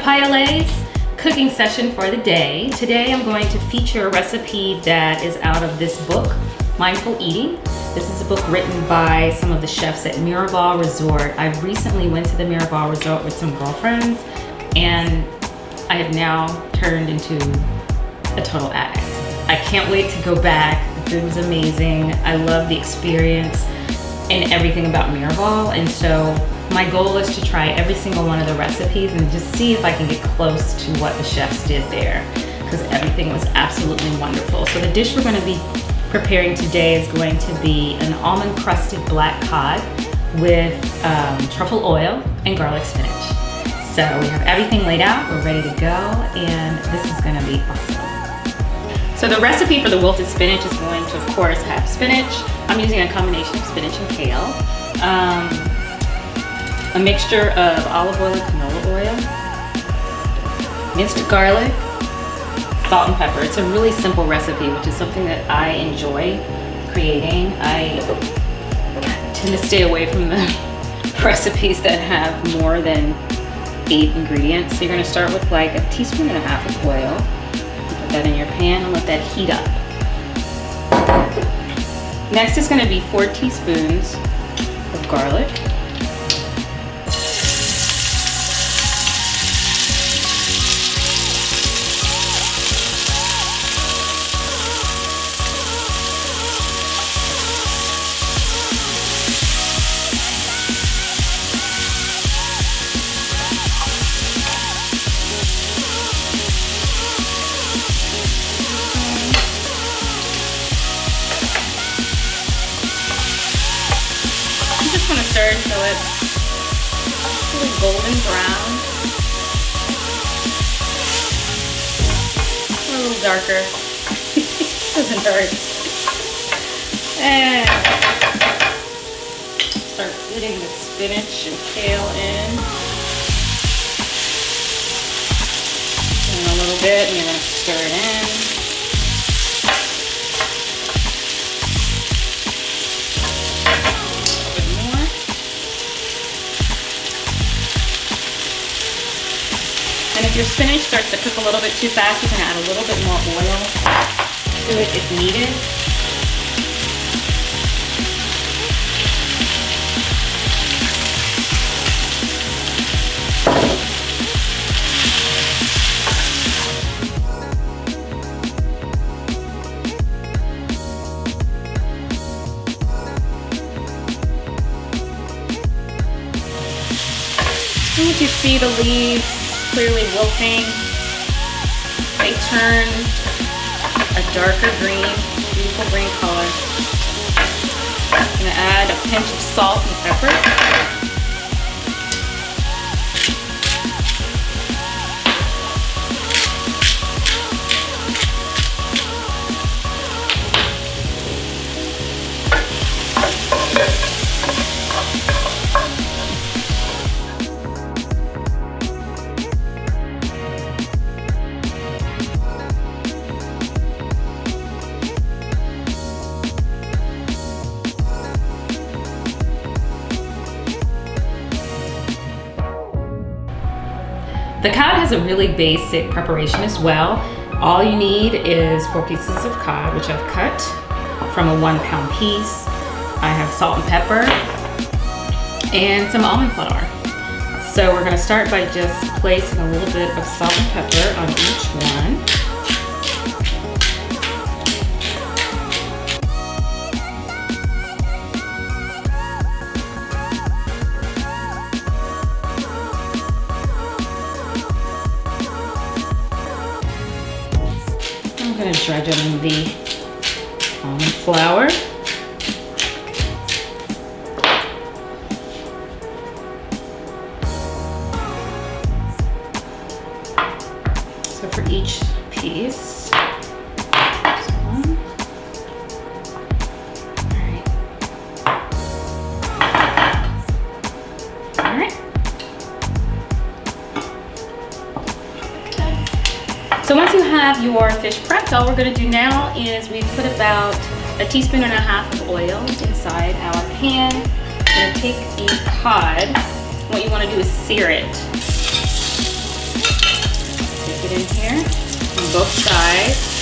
Payole's cooking session for the day. Today I'm going to feature a recipe that is out of this book, Mindful Eating. This is a book written by some of the chefs at Miraval Resort. I recently went to the Miraval Resort with some girlfriends and I have now turned into a total addict. I can't wait to go back. The food was amazing. I love the experience and everything about Miraval, and so my goal is to try every single one of the recipes and just see if I can get close to what the chefs did there, because everything was absolutely wonderful. So the dish we're going to be preparing today is going to be an almond crusted black cod with truffle oil and garlic spinach. So we have everything laid out, we're ready to go, and this is going to be awesome. So the recipe for the wilted spinach is going to, of course, have spinach. I'm using a combination of spinach and kale. A mixture of olive oil and canola oil, minced garlic, salt and pepper. It's a really simple recipe, which is something that I enjoy creating. I tend to stay away from the recipes that have more than 8 ingredients. So you're going to start with like a teaspoon and a half of oil. Put that in your pan and let that heat up. Next is going to be 4 teaspoons of garlic. I'm going to stir until it's really golden brown. A little darker. Doesn't hurt. And start putting the spinach and kale in. And a little bit, and you're going to stir it in. And if your spinach starts to cook a little bit too fast, you can add a little bit more oil to it if needed. And once you see the leaves clearly wilting, they turn a darker green, beautiful green color. I'm going to add a pinch of salt and pepper. The cod has a really basic preparation as well. All you need is 4 pieces of cod, which I've cut from a 1-pound piece. I have salt and pepper and some almond flour. So we're going to start by just placing a little bit of salt and pepper on each one. I'm going to dredge it in the almond flour. So for each piece, one. All right. So once you have your fish prepped, all we're going to do now is we put about a teaspoon and a half of oil inside our pan. We're going to take the cod. What you want to do is sear it. it in here on both sides.